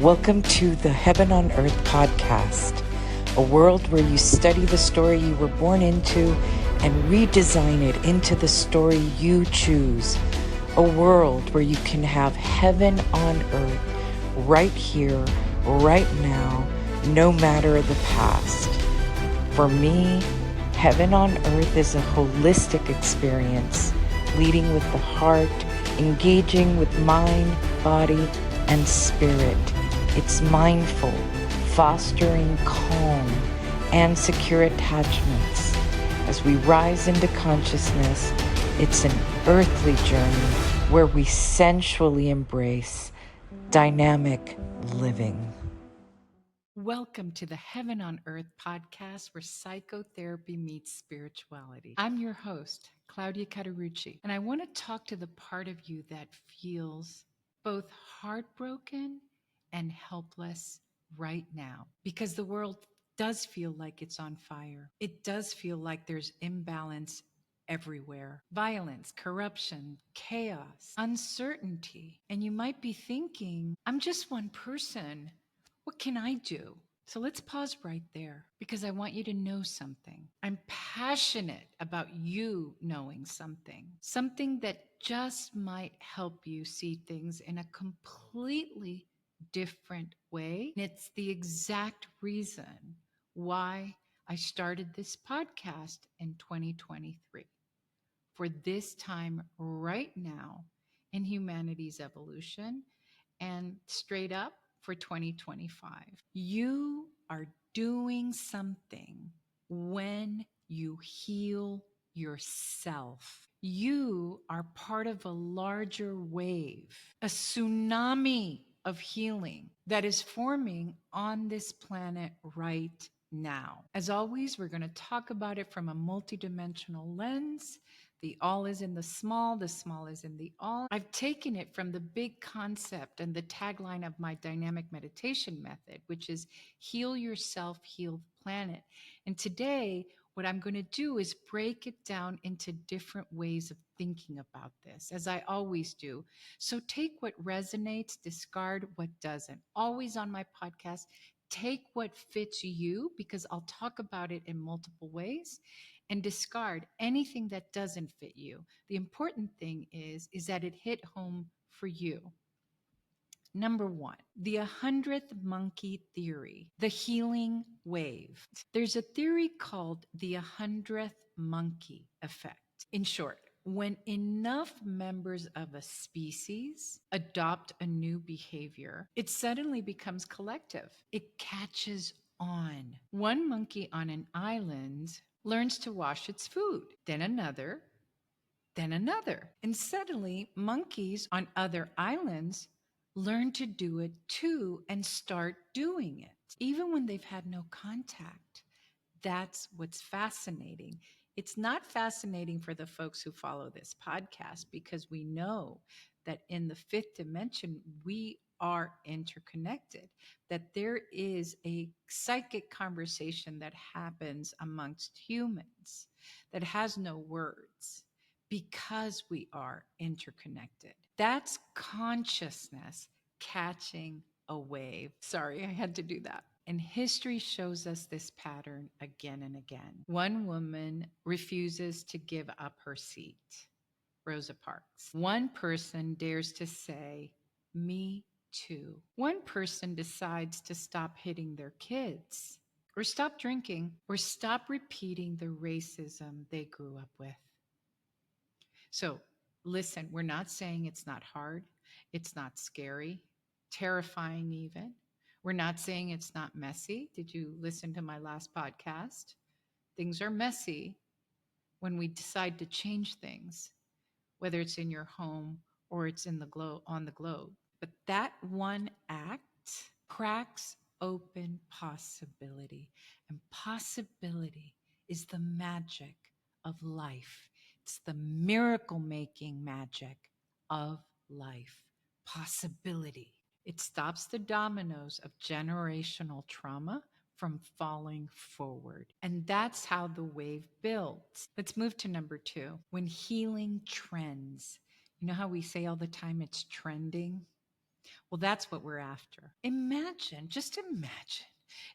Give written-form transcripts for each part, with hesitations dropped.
Welcome to the Heaven on Earth podcast, a world where you study the story you were born into and redesign it into the story you choose. A world where you can have heaven on earth right here, right now, no matter the past. For me, heaven on earth is a holistic experience, leading with the heart, engaging with mind, body, and spirit. It's mindful, fostering calm and secure attachments. As we rise into consciousness, it's an earthly journey where we sensually embrace dynamic living. Welcome to the Heaven on Earth podcast where psychotherapy meets spirituality. I'm your host, Claudia Cauterucci, and I want to talk to the part of you that feels both heartbroken and helpless right now because the world does feel like it's on fire. It does feel like there's imbalance everywhere. Violence, corruption, chaos, uncertainty. And you might be thinking, I'm just one person. What can I do? So let's pause right there because I want you to know something. I'm passionate about you knowing something that just might help you see things in a completely different way. And it's the exact reason why I started this podcast in 2023 for this time right now in humanity's evolution and straight up for 2025. You are doing something when you heal yourself. You are part of a larger wave, a tsunami of healing that is forming on this planet right now. As always, we're going to talk about it from a multidimensional lens. The all is in the small is in the all. I've taken it from the big concept and the tagline of my dynamic meditation method, which is heal yourself, heal the planet. And today, what I'm going to do is break it down into different ways of thinking about this, as I always do. So take what resonates, discard what doesn't. Always on my podcast, take what fits you, because I'll talk about it in multiple ways, and discard anything that doesn't fit you. The important thing is that it hit home for you. Number one, the 100th Monkey Theory, the healing wave. There's a theory called the 100th Monkey effect. In short, when enough members of a species adopt a new behavior, it suddenly becomes collective. It catches on. One monkey on an island learns to wash its food, then another, and suddenly monkeys on other islands learn to do it too and start doing it, even when they've had no contact. That's what's fascinating. It's not fascinating for the folks who follow this podcast because we know that in the fifth dimension, we are interconnected, that there is a psychic conversation that happens amongst humans that has no words because we are interconnected. That's consciousness catching a wave. Sorry, I had to do that. And history shows us this pattern again and again. One woman refuses to give up her seat, Rosa Parks. One person dares to say, me too. One person decides to stop hitting their kids, or stop drinking, or stop repeating the racism they grew up with. So listen, we're not saying it's not hard, it's not scary, terrifying even. We're not saying it's not messy. Did you listen to my last podcast? Things are messy when we decide to change things, whether it's in your home or it's in the on the globe. But that one act cracks open possibility. And possibility is the magic of life. It's the miracle-making magic of life. Possibility. It stops the dominoes of generational trauma from falling forward. And that's how the wave builds. Let's move to number two. When healing trends. You know how we say all the time it's trending? Well, that's what we're after. Imagine, just imagine,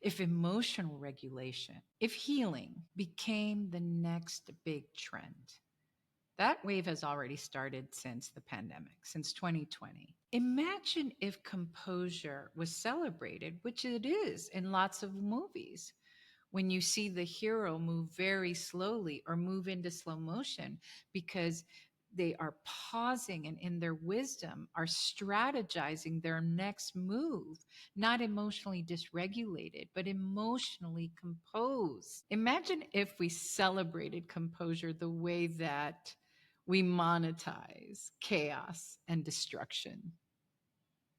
if emotional regulation, if healing became the next big trend. That wave has already started since the pandemic, since 2020. Imagine if composure was celebrated, which it is in lots of movies. When you see the hero move very slowly or move into slow motion because they are pausing and in their wisdom are strategizing their next move, not emotionally dysregulated, but emotionally composed. Imagine if we celebrated composure the way that we monetize chaos and destruction.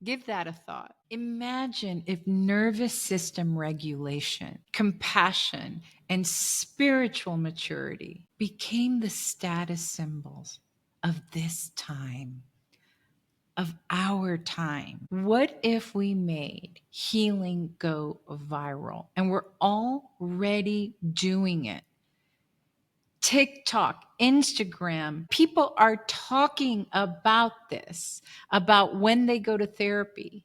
Give that a thought. Imagine if nervous system regulation, compassion, and spiritual maturity became the status symbols of this time, of our time. What if we made healing go viral? And we're already doing it. TikTok, Instagram, people are talking about this, about when they go to therapy,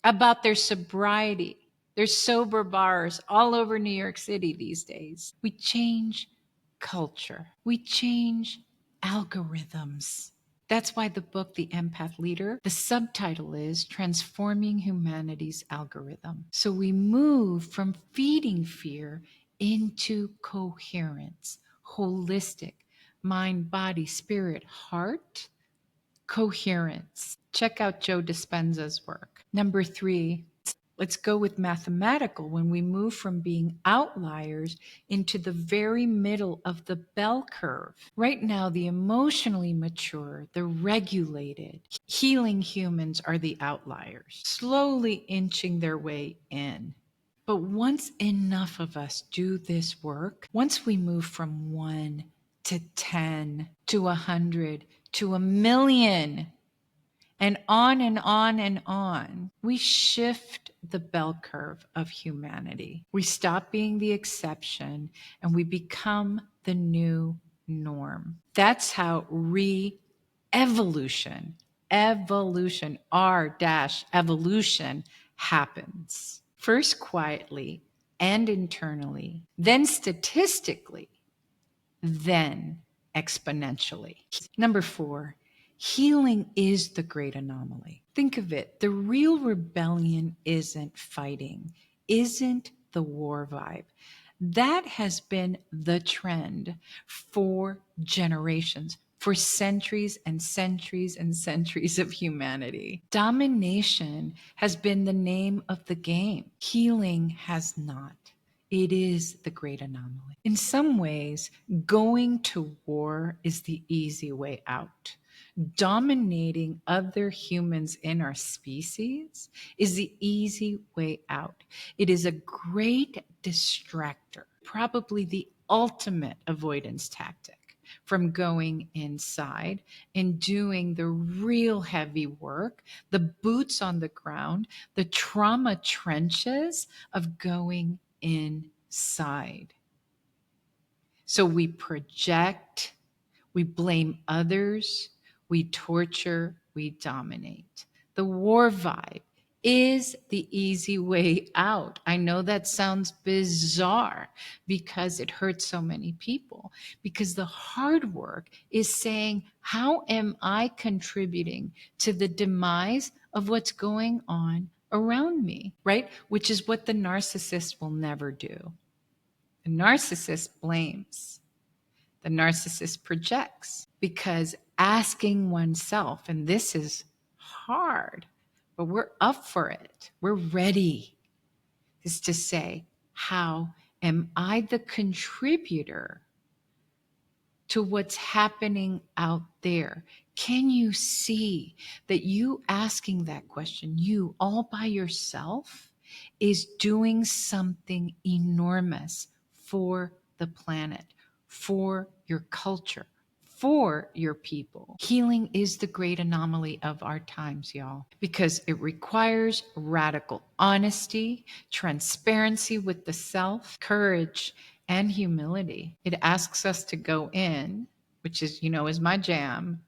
about their sobriety. There's sober bars all over New York City these days. We change culture. We change algorithms. That's why the book, The Empath Leader, the subtitle is Transforming Humanity's Algorithm. So we move from feeding fear into coherence, holistic, mind, body, spirit, heart, coherence. Check out Joe Dispenza's work. Number 3, let's go with mathematical when we move from being outliers into the very middle of the bell curve. Right now, the emotionally mature, the regulated, healing humans are the outliers, slowly inching their way in. But once enough of us do this work, once we move from 1 to 10 to 100 to 1,000,000, and on and on and on, we shift the bell curve of humanity. We stop being the exception and we become the new norm. That's how evolution, R-evolution happens. First quietly and internally, then statistically, then exponentially. Number 4, healing is the great anomaly. Think of it. The real rebellion isn't fighting, isn't the war vibe. That has been the trend for generations, for centuries and centuries and centuries of humanity. Domination has been the name of the game. Healing has not. It is the great anomaly. In some ways, going to war is the easy way out. Dominating other humans in our species is the easy way out. It is a great distractor, probably the ultimate avoidance tactic from going inside and doing the real heavy work, the boots on the ground, the trauma trenches of going inside. So we project, we blame others, we torture, we dominate. The war vibe is the easy way out. I know that sounds bizarre because it hurts so many people, because the hard work is saying, how am I contributing to the demise of what's going on around me, right? Which is what the narcissist will never do. The narcissist blames. The narcissist projects, because asking oneself, and this is hard, but we're up for it, we're ready, is to say, how am I the contributor to what's happening out there? Can you see that you asking that question, you all by yourself, is doing something enormous for the planet, for your culture, for your people? Healing is the great anomaly of our times, y'all, because it requires radical honesty, transparency with the self, courage, and humility. It asks us to go in, which is, is my jam,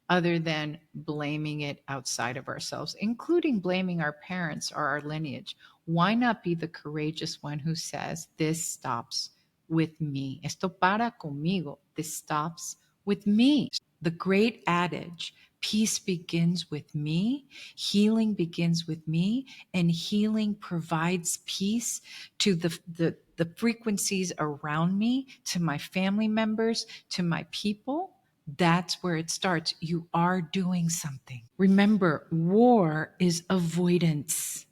other than blaming it outside of ourselves, including blaming our parents or our lineage. Why not be the courageous one who says, this stops with me? Esto para conmigo. This stops with me. The great adage, peace begins with me, healing begins with me, and healing provides peace to the frequencies around me, to my family members, to my people. That's where it starts. You are doing something. Remember, war is avoidance.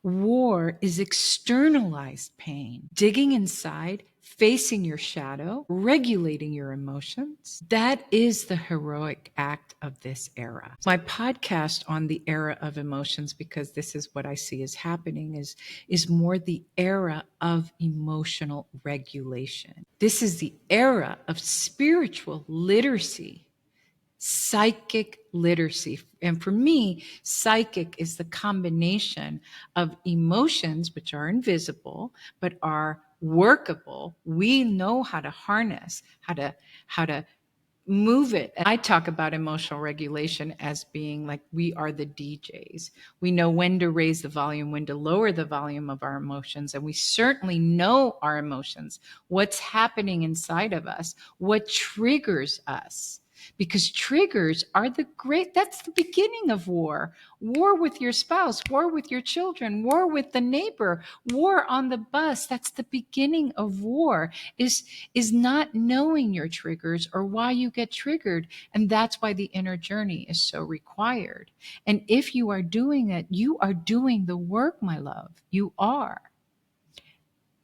War is externalized pain. Digging inside, facing your shadow, regulating your emotions. That is the heroic act of this era. My podcast on the era of emotions, because this is what I see as happening, is more the era of emotional regulation. This is the era of spiritual literacy, psychic literacy. And for me, psychic is the combination of emotions, which are invisible, but are workable. We know how to harness, how to move it. I talk about emotional regulation as being like we are the DJs. We know when to raise the volume, when to lower the volume of our emotions. And we certainly know our emotions, what's happening inside of us, what triggers us. Because triggers are that's the beginning of war. War with your spouse, war with your children, war with the neighbor, war on the bus. That's the beginning of war, is not knowing your triggers or why you get triggered. And that's why the inner journey is so required. And if you are doing it, you are doing the work, my love. You are.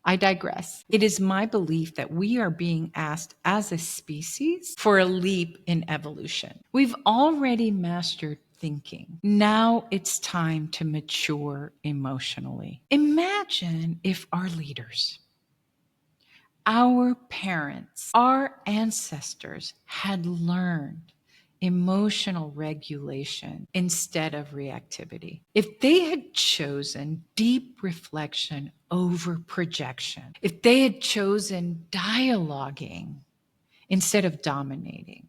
I digress. It is my belief that we are being asked as a species for a leap in evolution. We've already mastered thinking. Now it's time to mature emotionally. Imagine if our leaders, our parents, our ancestors had learned emotional regulation instead of reactivity. If they had chosen deep reflection over projection, if they had chosen dialoguing instead of dominating,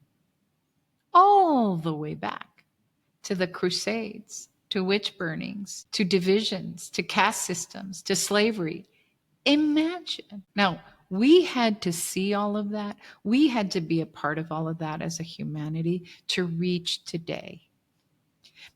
all the way back to the Crusades, to witch burnings, to divisions, to caste systems, to slavery. Imagine. Now, we had to see all of that. We had to be a part of all of that as a humanity to reach today.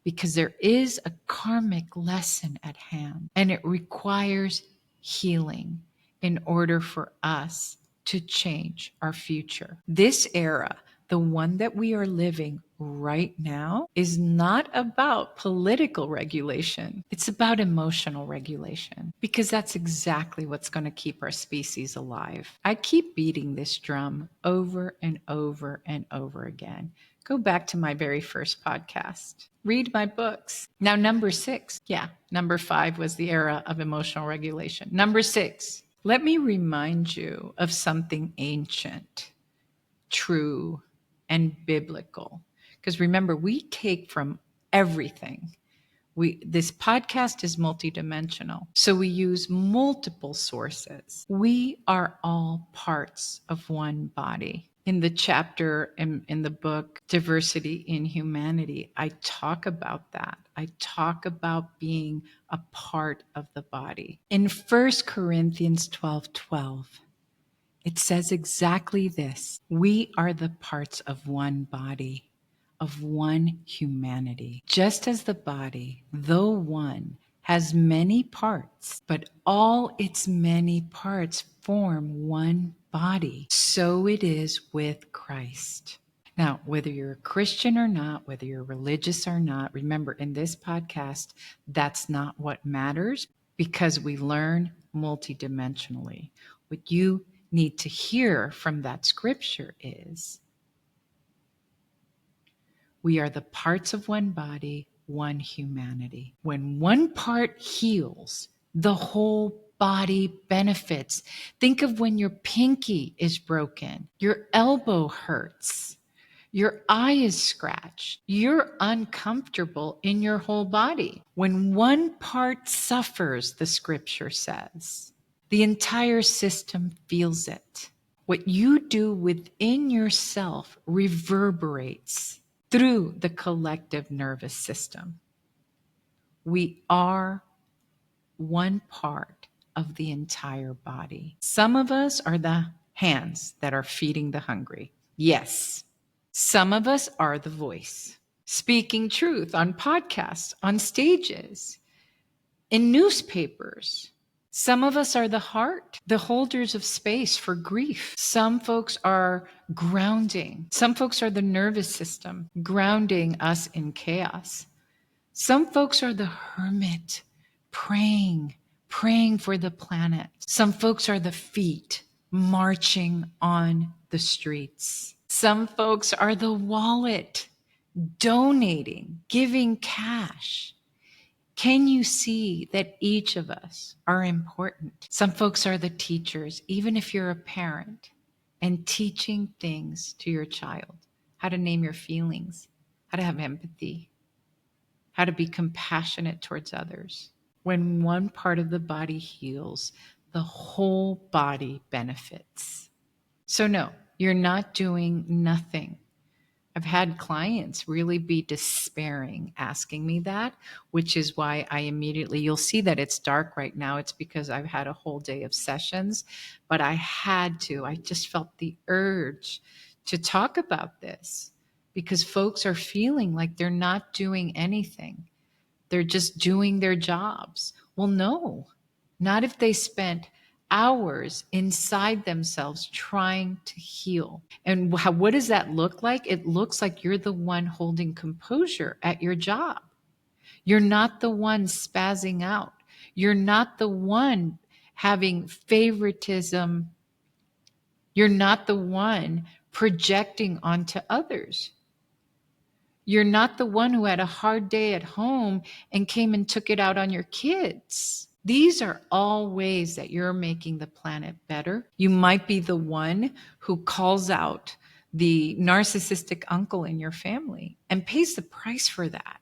Because there is a karmic lesson at hand, and it requires healing in order for us to change our future. This era, the one that we are living right now, is not about political regulation. It's about emotional regulation, because that's exactly what's going to keep our species alive. I keep beating this drum over and over and over again. Go back to my very first podcast. Read my books. Now, number 6. Yeah, number 5 was the era of emotional regulation. Number 6, let me remind you of something ancient, true, and biblical. Because remember, we take from everything. This podcast is multidimensional, so we use multiple sources. We are all parts of one body. In the chapter in the book, Diversity in Humanity, I talk about that. I talk about being a part of the body. In 1 Corinthians 12:12, it says exactly this: we are the parts of one body, of one humanity. Just as the body, though one, has many parts, but all its many parts form one body, so it is with Christ. Now, whether you're a Christian or not, whether you're religious or not, remember in this podcast, that's not what matters, because we learn multidimensionally. What you need to hear from that scripture is, we are the parts of one body, one humanity. When one part heals, the whole body benefits. Think of when your pinky is broken, your elbow hurts, your eye is scratched, you're uncomfortable in your whole body. When one part suffers, the scripture says, the entire system feels it. What you do within yourself reverberates. through the collective nervous system. We are one part of the entire body. Some of us are the hands that are feeding the hungry. Yes. Some of us are the voice, speaking truth on podcasts, on stages, in newspapers. Some of us are the heart, the holders of space for grief. Some folks are grounding. Some folks are the nervous system, grounding us in chaos. Some folks are the hermit, praying for the planet. Some folks are the feet, marching on the streets. Some folks are the wallet, donating, giving cash. Can you see that each of us are important? Some folks are the teachers, even if you're a parent, and teaching things to your child, how to name your feelings, how to have empathy, how to be compassionate towards others. When one part of the body heals, the whole body benefits. So no, you're not doing nothing. I've had clients really be despairing asking me that, which is why I immediately, you'll see that it's dark right now. It's because I've had a whole day of sessions, but I just felt the urge to talk about this because folks are feeling like they're not doing anything. They're just doing their jobs. Well, no, not if they spent hours inside themselves trying to heal. And what does that look like? It looks like you're the one holding composure at your job. You're not the one spazzing out. You're not the one having favoritism. You're not the one projecting onto others. You're not the one who had a hard day at home and came and took it out on your kids. These are all ways that you're making the planet better. You might be the one who calls out the narcissistic uncle in your family and pays the price for that.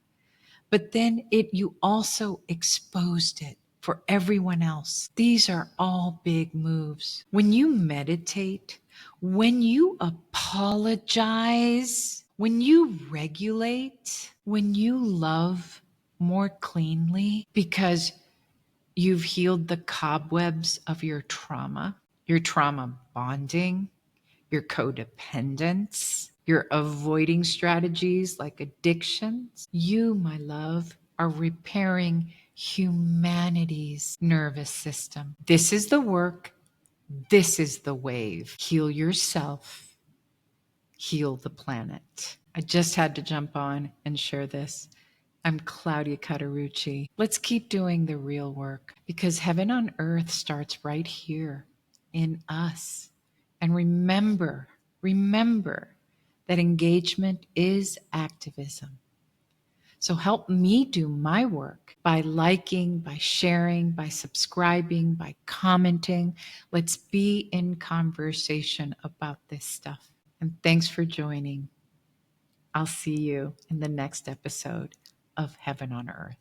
But then you also exposed it for everyone else. These are all big moves. When you meditate, when you apologize, when you regulate, when you love more cleanly because you've healed the cobwebs of your trauma bonding, your codependence, your avoiding strategies like addictions, you, my love, are repairing humanity's nervous system. This is the work. This is the wave. Heal yourself. Heal the planet. I just had to jump on and share this. I'm Claudia Cauterucci. Let's keep doing the real work because heaven on earth starts right here in us. And remember that engagement is activism. So help me do my work by liking, by sharing, by subscribing, by commenting. Let's be in conversation about this stuff. And thanks for joining. I'll see you in the next episode of Heaven on Earth.